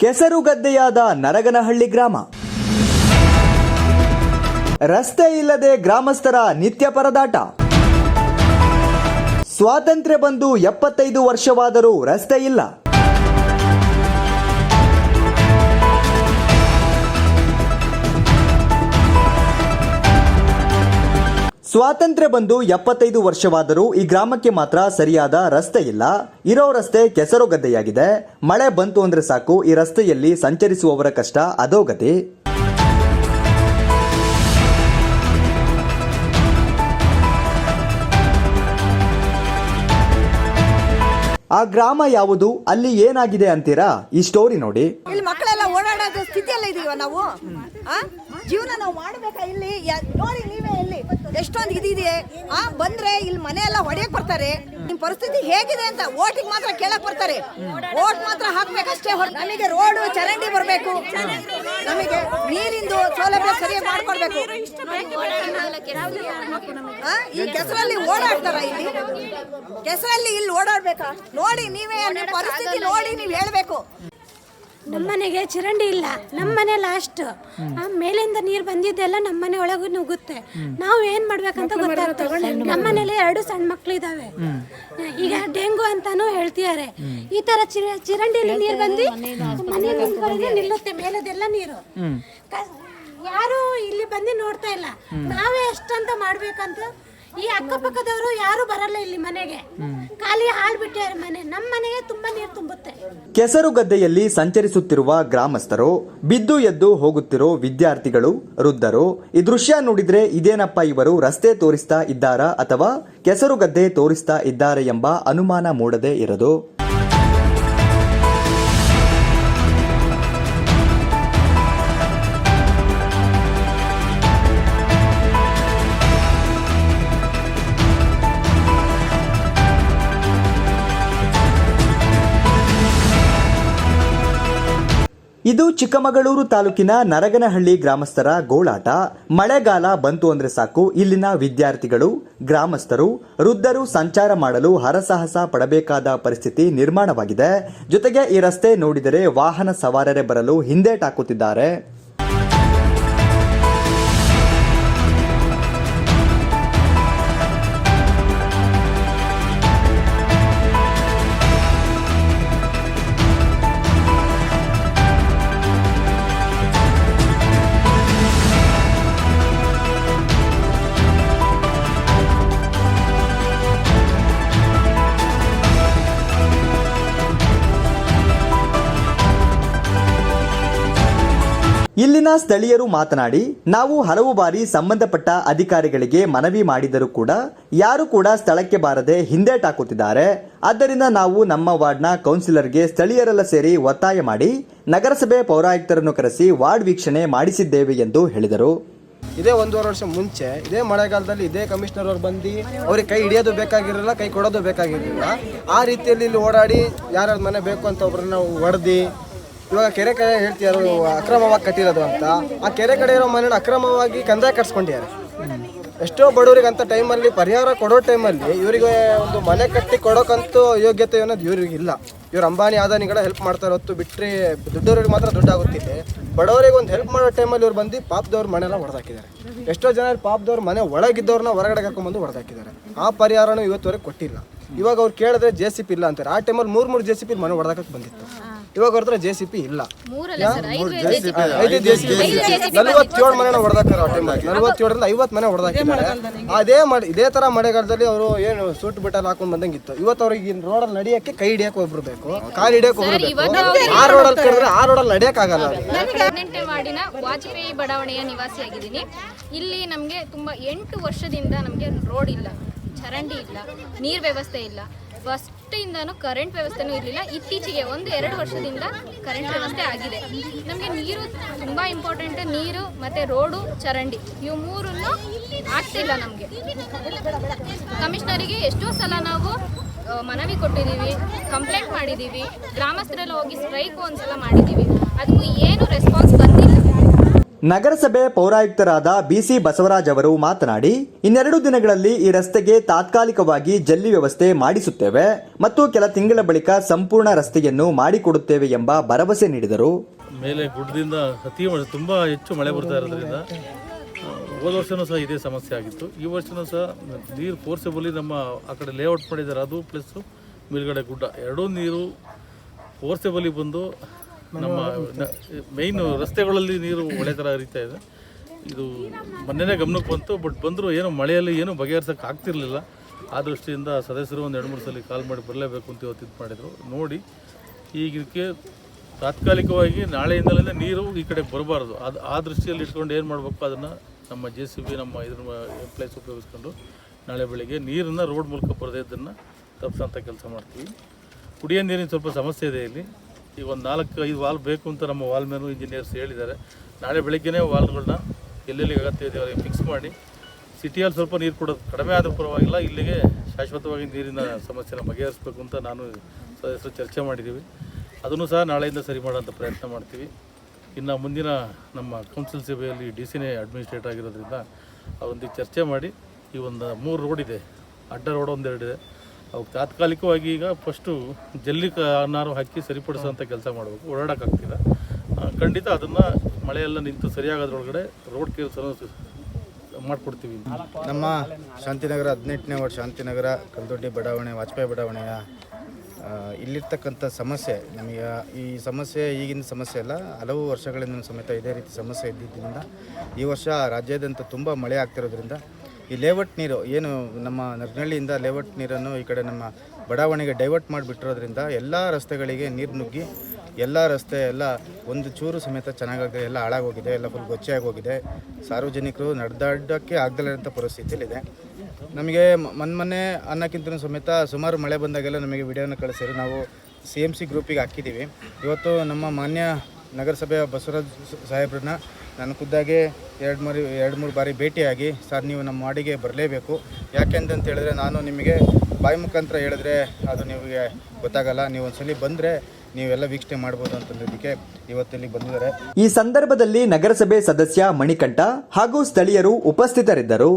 ಕೆಸರುಗದ್ದೆಯಾದ ನರಗನಹಳ್ಳಿ ಗ್ರಾಮ. ರಸ್ತೆ ಇಲ್ಲದೆ ಗ್ರಾಮಸ್ಥರ ನಿತ್ಯ ಪರದಾಟ. ಸ್ವಾತಂತ್ರ್ಯ ಬಂದು 75 ವರ್ಷವಾದರೂ ರಸ್ತೆ ಇಲ್ಲ. ಸ್ವಾತಂತ್ರ್ಯ ಬಂದು 75 ವರ್ಷವಾದರೂ ಈ ಗ್ರಾಮಕ್ಕೆ ಮಾತ್ರ ಸರಿಯಾದ ರಸ್ತೆ ಇಲ್ಲ. ಇರೋ ರಸ್ತೆ ಕೆಸರುಗದ್ದೆಯಾಗಿದೆ. ಮಳೆ ಬಂತು ಅಂದ್ರೆ ಸಾಕು, ಈ ರಸ್ತೆಯಲ್ಲಿ ಸಂಚರಿಸುವವರ ಕಷ್ಟ ಅಧೋಗತಿ. ಆ ಗ್ರಾಮ ಯಾವುದು, ಅಲ್ಲಿ ಏನಾಗಿದೆ ಅಂತೀರಾ? ಈ ಸ್ಟೋರಿ ನೋಡಿ. ಇಲ್ಲಿ ಮಕ್ಕಳೆಲ್ಲ ಓಡಾಡೋದು ಸ್ಥಿತಿಯಲ್ಲ ಇದೀವ ನಾವು. ಜೀವನ ನಾವು ಮಾಡಬೇಕಾ? ಇಲ್ಲಿ ನೋಡಿ ನೀವೇ, ಇಲ್ಲಿ ಎಷ್ಟೊಂದು ಇದಿದೆ. ಬಂದ್ರೆ ಇಲ್ಲಿ ಮನೆ ಎಲ್ಲ ಹೊಡೆಯಕ್ ಬರ್ತಾರೆ. ನಿಮ್ ಪರಿಸ್ಥಿತಿ ಹೇಗಿದೆ ಅಂತ ಓಟಿಗೆ ಮಾತ್ರ ಕೇಳಕ್ ಬರ್ತಾರೆ. ಓಟ್ ಮಾತ್ರ ಹಾಕ್ಬೇಕಷ್ಟೇ. ನಮಗೆ ರೋಡ್ ಚರಂಡಿ ಬರ್ಬೇಕು, ನಮಗೆ ನೀರಿಂದು ಸೌಲಭ್ಯ ಸರಿಯಾಗಿ ಮಾಡ್ಕೊಡ್ಬೇಕು. ಈ ಕೆಸರಲ್ಲಿ ಓಡಾಡ್ತಾರ? ಇಲ್ಲಿ ಕೆಸರಲ್ಲಿ ಇಲ್ಲಿ ಓಡಾಡ್ಬೇಕಾ? ನೋಡಿ ನೀವೇ, ನಿಮ್ಮ ಪರಿಸ್ಥಿತಿ ನೋಡಿ ನೀವು ಹೇಳ್ಬೇಕು. ನಮ್ಮನೆಗೆ ಚರಂಡಿ ಇಲ್ಲ, ನಮ್ಮನೆ ಲಾಸ್ಟ್. ಮೇಲಿಂದ ನೀರು ಬಂದಿದ್ದೆಲ್ಲ ನಮ್ಮನೆ ಒಳಗೂ ನುಗ್ಗುತ್ತೆ. ನಾವು ಏನ್ ಮಾಡ್ಬೇಕಂತ ಗೊತ್ತಾಗ್ತದೆ. ನಮ್ಮನೇಲಿ 2 ಸಣ್ಣ ಮಕ್ಳು ಇದಾವೆ. ಈಗ ಡೆಂಗು ಅಂತಾನು ಹೇಳ್ತಿದ್ದಾರೆ. ಈ ತರ ಚರಂಡಿಯಲ್ಲಿ ನೀರು ಬಂದು ಮನೆ ಮುಂದ್ಗಡೆ ನಿಲ್ಲುತ್ತೆ. ಮೇಲದೆಲ್ಲ ನೀರು. ಯಾರು ಇಲ್ಲಿ ಬಂದು ನೋಡ್ತಾ ಇಲ್ಲ. ನಾವೇ ಎಷ್ಟಂತ ಮಾಡ್ಬೇಕಂತ. ಈ ಅಕ್ಕಪಕ್ಕದವರು ಯಾರು ಬರಲ್ಲ ಇಲ್ಲಿ ಮನೆಗೆ. ಖಾಲಿ ಹಾಳು ಬಿಟ್ಟಿದ್ದಾರೆ ಮನೆ. ನಮ್ಮ ಮನೆಗೆ ತುಂಬಾ ನೀರು ತುಂಬುತ್ತೆ. ಕೆಸರುಗದ್ದೆಯಲ್ಲಿ ಸಂಚರಿಸುತ್ತಿರುವ ಗ್ರಾಮಸ್ಥರು, ಬಿದ್ದು ಎದ್ದು ಹೋಗುತ್ತಿರೋ ವಿದ್ಯಾರ್ಥಿಗಳು, ವೃದ್ಧರು. ಈ ದೃಶ್ಯ ನೋಡಿದ್ರೆ ಇದೇನಪ್ಪ ಇವರು ರಸ್ತೆ ತೋರಿಸ್ತಾ ಇದ್ದಾರಾ ಅಥವಾ ಕೆಸರುಗದ್ದೆ ತೋರಿಸ್ತಾ ಇದ್ದಾರೆ ಎಂಬ ಅನುಮಾನ ಮೂಡದೇ ಇರದು. ಇದು ಚಿಕ್ಕಮಗಳೂರು ತಾಲೂಕಿನ ನರಗನಹಳ್ಳಿ ಗ್ರಾಮಸ್ಥರ ಗೋಳಾಟ. ಮಳೆಗಾಲ ಬಂತು ಅಂದ್ರೆ ಸಾಕು, ಇಲ್ಲಿನ ವಿದ್ಯಾರ್ಥಿಗಳು, ಗ್ರಾಮಸ್ಥರು, ವೃದ್ಧರು ಸಂಚಾರ ಮಾಡಲು ಹರಸಾಹಸ ಪಡಬೇಕಾದ ಪರಿಸ್ಥಿತಿ ನಿರ್ಮಾಣವಾಗಿದೆ. ಜೊತೆಗೆ ಈ ರಸ್ತೆ ನೋಡಿದರೆ ವಾಹನ ಸವಾರರೇ ಬರಲು ಹಿಂದೇಟಾಕುತ್ತಿದ್ದಾರೆ. ಇಲ್ಲಿನ ಸ್ಥಳೀಯರು ಮಾತನಾಡಿ, ನಾವು ಹಲವು ಬಾರಿ ಸಂಬಂಧಪಟ್ಟ ಅಧಿಕಾರಿಗಳಿಗೆ ಮನವಿ ಮಾಡಿದರೂ ಕೂಡ ಯಾರು ಕೂಡ ಸ್ಥಳಕ್ಕೆ ಬಾರದೆ ಹಿಂದೇಟಾಕುತ್ತಿದ್ದಾರೆ. ಆದ್ದರಿಂದ ನಾವು ನಮ್ಮ ವಾರ್ಡ್ನ ಕೌನ್ಸಿಲರ್ಗೆ ಸ್ಥಳೀಯರೆಲ್ಲ ಸೇರಿ ಒತ್ತಾಯ ಮಾಡಿ ನಗರಸಭೆ ಪೌರಾಯುಕ್ತರನ್ನು ಕರೆಸಿ ವಾರ್ಡ್ ವೀಕ್ಷಣೆ ಮಾಡಿಸಿದ್ದೇವೆ ಎಂದು ಹೇಳಿದರು. ಇದೇ 1.5 ವರ್ಷ ಮುಂಚೆ ಇದೇ ಮಳೆಗಾಲದಲ್ಲಿ ಇದೇ ಕಮಿಷನರ್ ಅವ್ರು ಬಂದು ಅವ್ರಿಗೆ ಕೈ ಹಿಡಿಯೋದು ಬೇಕಾಗಿರಲಿಲ್ಲ, ಕೈ ಕೊಡೋದು ಬೇಕಾಗಿರಲಿಲ್ಲ. ಆ ರೀತಿಯಲ್ಲಿ ಇಲ್ಲಿ ಓಡಾಡಿ ಯಾರ್ಯಾರ ಮನೆ ಬೇಕು ಅಂತ ಒಬ್ಬರನ್ನ ಹೊಡೆದು, ಇವಾಗ ಕೆರೆ ಕಡೆ ಹೇಳ್ತಿಯಾರು ಅಕ್ರಮವಾಗಿ ಕಟ್ಟಿರೋದು ಅಂತ. ಆ ಕೆರೆ ಕಡೆ ಇರೋ ಮನೆಯನ್ನು ಅಕ್ರಮವಾಗಿ ಕಂದಾಯ ಕಟ್ಸ್ಕೊಂಡಿದ್ದಾರೆ. ಎಷ್ಟೋ ಬಡವರಿಗೆ ಅಂತ ಟೈಮಲ್ಲಿ ಪರಿಹಾರ ಕೊಡೋ ಟೈಮಲ್ಲಿ ಇವರಿಗೆ ಒಂದು ಮನೆ ಕಟ್ಟಿ ಕೊಡೋಕ್ಕಂತೂ ಯೋಗ್ಯತೆ ಅನ್ನೋದು ಇವ್ರಿಗೆ ಇಲ್ಲ. ಇವ್ರು ಅಂಬಾನಿ ಅದಾನಿಗಳ ಹೆಲ್ಪ್ ಮಾಡ್ತಾರೆ ಹೊತ್ತು ಬಿಟ್ಟರೆ ದುಡ್ಡವ್ರಿಗೆ ಮಾತ್ರ ದುಡ್ಡು ಆಗುತ್ತಿದೆ. ಬಡವರಿಗೆ ಒಂದು ಹೆಲ್ಪ್ ಮಾಡೋ ಟೈಮಲ್ಲಿ ಇವ್ರು ಬಂದು ಪಾಪದವ್ರ ಮನೆಲ್ಲ ಹೊಡೆದಾಕಿದ್ದಾರೆ. ಎಷ್ಟೋ ಜನ ಪಾಪದವ್ರ ಮನೆ ಒಳಗಿದ್ದವ್ರನ್ನ ಹೊರಗಡೆ ಕರ್ಕೊಂಡ್ಬಂದು ಹೊಡೆದಾಕಿದ್ದಾರೆ. ಆ ಪರಿಹಾರನೂ ಇವತ್ತುವರೆಗೆ ಕೊಟ್ಟಿಲ್ಲ. ಇವಾಗ ಅವ್ರು ಕೇಳಿದ್ರೆ JCP ಇಲ್ಲ ಅಂತಾರೆ. ಆ ಟೈಮಲ್ಲಿ 3 JCP ಮನೆ ಹೊಡೆದಾಕಕ್ಕೆ ಬಂದಿತ್ತು. ಇವಾಗ ಅವ್ರ ಹತ್ರ JCP ಇಲ್ಲ. 5 JCP 47 ಮನೆ ಹೊಡೆದಾಕ್ತಾರೆ. ಆ ಟೈಮಲ್ಲಿ 47ರಿಂದ 50 ಮನೆ ಹೊಡೆದಾಕಿದ್ದಾರೆ. ಇದೇ ತರ ಮಳೆಗಾಲದಲ್ಲಿ ಅವರು ಏನು ಸೂಟ್ ಬಿಟ್ಟಲ್ಲಿ ಹಾಕೊಂಡು ಬಂದಂಗಿತ್ತು. ಇವತ್ತು ಅವ್ರಿಗೆ ರೋಡಲ್ಲಿ ನಡೆಯಕ್ಕೆ ಕೈ ಹಿಡಿಯಕ್ಕೆ ಒಬ್ರು ಬೇಕು, ಕಾಲು ಹಿಡಿಯಕ್ಕೆ ಒಬ್ರು ಬೇಕು. ಆ ರೋಡಲ್ಲಿ ಕರೆದ್ರೆ ಆ ರೋಡಲ್ಲಿ ನಡೆಯಕ್ಕೆ ಆಗಲ್ಲ. ವಾರ್ಡಿನ ವಾಜಪೇಯಿ ಬಡಾವಣೆಯ ನಿವಾಸಿಯಾಗಿದ್ದೀನಿ. ಇಲ್ಲಿ ನಮಗೆ ತುಂಬಾ 8 ವರ್ಷದಿಂದ ನಮಗೆ ರೋಡ್ ಇಲ್ಲ, ಚರಂಡಿ ಇಲ್ಲ, ನೀರ್ ವ್ಯವಸ್ಥೆ ಇಲ್ಲ. ಫಸ್ಟ್ ಇಂದಾನು ಕರೆಂಟ್ ವ್ಯವಸ್ಥೆನೂ ಇರಲಿಲ್ಲ. ಇತ್ತೀಚೆಗೆ 1-2 ವರ್ಷದಿಂದ ಕರೆಂಟ್ ವ್ಯವಸ್ಥೆ ಆಗಿದೆ. ನಮಗೆ ನೀರು ತುಂಬಾ ಇಂಪಾರ್ಟೆಂಟ್. ನೀರು ಮತ್ತೆ ರೋಡು, ಚರಂಡಿ ಇವು 3 ಆಗ್ತಿಲ್ಲ ನಮಗೆ. ಕಮಿಷನರಿಗೆ ಎಷ್ಟೋ ಸಲ ನಾವು ಮನವಿ ಕೊಟ್ಟಿದ್ದೀವಿ, ಕಂಪ್ಲೇಂಟ್ ಮಾಡಿದ್ದೀವಿ. ಗ್ರಾಮಸ್ಥರೆಲ್ಲ ಹೋಗಿ ಸ್ಟ್ರೈಕ್ ಒಂದ್ಸಲ ಮಾಡಿದ್ದೀವಿ. ಅದಕ್ಕೂ ಏನು ರೆಸ್ಪಾನ್ಸ್ ಬಂದಿಲ್ಲ. ನಗರಸಭೆ ಪೌರಾಯುಕ್ತರಾದ ಬಿಸಿ ಬಸವರಾಜ್ ಅವರು ಮಾತನಾಡಿ, ಇನ್ನೆರಡು ದಿನಗಳಲ್ಲಿ ಈ ರಸ್ತೆಗೆ ತಾತ್ಕಾಲಿಕವಾಗಿ ಜಲ್ಲಿ ವ್ಯವಸ್ಥೆ ಮಾಡಿಸುತ್ತೇವೆ ಮತ್ತು ಕೆಲ ತಿಂಗಳ ಬಳಿಕ ಸಂಪೂರ್ಣ ರಸ್ತೆಯನ್ನು ಮಾಡಿಕೊಡುತ್ತೇವೆ ಎಂಬ ಭರವಸೆ ನೀಡಿದರು. ಮೇಲೆ ಗುಡ್ಡದಿಂದ ತುಂಬ ಹೆಚ್ಚು ಮಳೆ ಬರ್ತಾ ಇರೋದ್ರಿಂದ ಹೋದ ವರ್ಷವೂ ಸಹ ಇದೇ ಸಮಸ್ಯೆ ಆಗಿತ್ತು. ಈ ವರ್ಷವೂ ಸಹ ನೀರು ಫೋರ್ಸಬಲಿ ನಮ್ಮ ಆ ಕಡೆ ಲೇಔಟ್ ಮಾಡಿದ್ದಾರೆ, ಅದು ಪ್ಲಸ್ಸು ಮೇಲ್ಗಡೆ ಗುಡ್ಡ ಎರಡೂ ನೀರು ಫೋರ್ಸಬಲಿ ಬಂದು ನಮ್ಮ ಮೈನ್ ರಸ್ತೆಗಳಲ್ಲಿ ನೀರು ಒಳ್ಳೆ ಥರ ಹರಿತಾ ಇದೆ. ಇದು ಮೊನ್ನೆನೇ ಗಮನಕ್ಕೆ ಬಂತು, ಬಟ್ ಬಂದರೂ ಏನೋ ಮಳೆಯಲ್ಲಿ ಏನೂ ಬಗೆಹರಿಸೋಕೆ ಆಗ್ತಿರ್ಲಿಲ್ಲ. ಆ ದೃಷ್ಟಿಯಿಂದ ಸದಸ್ಯರು ಒಂದು 2-3 ಸಲ ಕಾಲ್ ಮಾಡಿ ಬರಲೇಬೇಕು ಅಂತ ಇವತ್ತು ಇದು ಮಾಡಿದರು. ನೋಡಿ ಈಗ ಇದಕ್ಕೆ ತಾತ್ಕಾಲಿಕವಾಗಿ ನಾಳೆಯಿಂದಲೇ ನೀರು ಈ ಕಡೆ ಬರಬಾರ್ದು. ಅದು ಆ ದೃಷ್ಟಿಯಲ್ಲಿ ಇಟ್ಕೊಂಡು ಏನು ಮಾಡಬೇಕು ಅದನ್ನು ನಮ್ಮ JCB ನಮ್ಮ ಎಂಪ್ಲಾಯ್ಸ್ ಉಪಯೋಗಿಸ್ಕೊಂಡು ನಾಳೆ ಬೆಳಿಗ್ಗೆ ನೀರನ್ನು ರೋಡ್ ಮೂಲಕ ಬರದೇ ಇದ್ದನ್ನು ತಪ್ಪಿಸೋಂಥ ಕೆಲಸ ಮಾಡ್ತೀವಿ. ಕುಡಿಯೋ ನೀರಿನ ಸ್ವಲ್ಪ ಸಮಸ್ಯೆ ಇದೆ ಇಲ್ಲಿ. ಈಗ ಒಂದು 4-5 ವಾಲ್ ಬೇಕು ಅಂತ ನಮ್ಮ ವಾಲ್ ಮ್ಯಾನು ಇಂಜಿನಿಯರ್ಸ್ ಹೇಳಿದ್ದಾರೆ. ನಾಳೆ ಬೆಳಗ್ಗೆನೇ ವಾಲ್ಗಳನ್ನ ಎಲ್ಲೆಲ್ಲಿ ಅಗತ್ಯ ಇದೆ ಅವರಿಗೆ ಫಿಕ್ಸ್ ಮಾಡಿ ಸಿಟಿಯಲ್ಲಿ ಸ್ವಲ್ಪ ನೀರು ಕೊಡೋದು ಕಡಿಮೆ ಆದರೂ ಪರವಾಗಿಲ್ಲ, ಇಲ್ಲಿಗೆ ಶಾಶ್ವತವಾಗಿ ನೀರಿನ ಸಮಸ್ಯೆನ ಬಗೆಹರಿಸಬೇಕು ಅಂತ ನಾನು ಸದಸ್ಯರು ಚರ್ಚೆ ಮಾಡಿದ್ದೀವಿ. ಅದನ್ನು ಸಹ ನಾಳೆಯಿಂದ ಸರಿ ಮಾಡೋಂಥ ಪ್ರಯತ್ನ ಮಾಡ್ತೀವಿ. ಇನ್ನು ಮುಂದಿನ ನಮ್ಮ ಕೌನ್ಸಿಲ್ ಸಭೆಯಲ್ಲಿ DCನೇ ಅಡ್ಮಿನಿಸ್ಟ್ರೇಟ್ ಆಗಿರೋದ್ರಿಂದ ಅವರೊಂದಿಗೆ ಚರ್ಚೆ ಮಾಡಿ ಈ ಒಂದು 3 ರೋಡ್ ಇದೆ, ಅಡ್ಡ ರೋಡ್ 1-2 ಇದೆ, ಅವಾಗ ತಾತ್ಕಾಲಿಕವಾಗಿ ಈಗ ಫಸ್ಟು ಜಲ್ಲಿ ಅನ್ನಾರು ಹಾಕಿ ಸರಿಪಡಿಸೋಂಥ ಕೆಲಸ ಮಾಡಬೇಕು. ಓಡಾಡೋಕ್ಕಾಗ್ತಿಲ್ಲ, ಖಂಡಿತ ಅದನ್ನು ಮಳೆಯೆಲ್ಲ ನಿಂತು ಸರಿಯಾಗೋದ್ರೊಳಗಡೆ ರೋಡ್ ಕೆಲಸ ಮಾಡಿಕೊಡ್ತೀವಿ. ನಮ್ಮ ಶಾಂತಿನಗರ 18ನೇ ವಾರ್ಡ್ ಶಾಂತಿನಗರ ಕಲ್ದೊಡ್ಡಿ ಬಡಾವಣೆ ವಾಜಪೇಯಿ ಬಡಾವಣೆಯ ಇಲ್ಲಿರ್ತಕ್ಕಂಥ ಸಮಸ್ಯೆ, ನಮಗೆ ಈ ಸಮಸ್ಯೆ ಈಗಿನ ಸಮಸ್ಯೆ ಅಲ್ಲ, ಹಲವು ವರ್ಷಗಳಿಂದ ಸಮೇತ ಇದೇ ರೀತಿ ಸಮಸ್ಯೆ ಇದ್ದಿದ್ದರಿಂದ ಈ ವರ್ಷ ರಾಜ್ಯಾದ್ಯಂತ ತುಂಬ ಮಳೆ ಆಗ್ತಿರೋದ್ರಿಂದ ಈ ಲೇಔಟ್ ನೀರು ಏನು ನಮ್ಮ ನರ್ನಹಳ್ಳಿಯಿಂದ ಲೇಔಟ್ ನೀರನ್ನು ಈ ಕಡೆ ನಮ್ಮ ಬಡಾವಣೆಗೆ ಡೈವರ್ಟ್ ಮಾಡಿಬಿಟ್ಟಿರೋದ್ರಿಂದ ಎಲ್ಲ ರಸ್ತೆಗಳಿಗೆ ನೀರು ನುಗ್ಗಿ ಎಲ್ಲ ರಸ್ತೆ ಎಲ್ಲ ಒಂದು ಚೂರು ಸಮೇತ ಚೆನ್ನಾಗಾಗಿದೆ, ಎಲ್ಲ ಹಾಳಾಗೋಗಿದೆ, ಎಲ್ಲ ಫುಲ್ ಗೊಚ್ಚೆಯಾಗಿ ಹೋಗಿದೆ. ಸಾರ್ವಜನಿಕರು ನಡೆದಾಡೋಕ್ಕೆ ಆಗದಲ್ಲಿರೋಂಥ ಪರಿಸ್ಥಿತಿಯಲ್ಲಿದೆ. ನಮಗೆ ಮೊನ್ನೆ ಅನ್ನಕ್ಕಿಂತ ಸಮೇತ ಸುಮಾರು ಮಳೆ ಬಂದಾಗೆಲ್ಲ ನಮಗೆ ವಿಡಿಯೋನ ಕಳಿಸಿದ್ರು, ನಾವು CMC ಗ್ರೂಪಿಗೆ ಹಾಕಿದ್ದೀವಿ. ಇವತ್ತು ನಮ್ಮ ಮಾನ್ಯ ನಗರಸಭೆಯ ಬಸವರಾಜ್ ಸಾಹೇಬ್ರನ್ನ ನಾನು ಖುದ್ದಾಗೆ 2-3 ಬಾರಿ ಭೇಟಿಯಾಗಿ, ಸರ್ ನೀವು ನಮ್ಮ ವಾರ್ಡಿಗೆ ಬರಲೇಬೇಕು, ಯಾಕೆಂತ ಹೇಳಿದ್ರೆ ನಾನು ನಿಮಗೆ ಬಾಯಿ ಮುಖಾಂತರ ಹೇಳಿದ್ರೆ ಅದು ನಿಮಗೆ ಗೊತ್ತಾಗಲ್ಲ, ನೀವು ಒಂದ್ಸಲಿ ಬಂದರೆ ನೀವೆಲ್ಲ ವೀಕ್ಷಣೆ ಮಾಡ್ಬೋದು ಅಂತಂದಕ್ಕೆ ಇವತ್ತಿಲ್ಲಿ ಬಂದಿದ್ದಾರೆ. ಈ ಸಂದರ್ಭದಲ್ಲಿ ನಗರಸಭೆ ಸದಸ್ಯ ಮಣಿಕಂಠ ಹಾಗೂ ಸ್ಥಳೀಯರು ಉಪಸ್ಥಿತರಿದ್ದರು.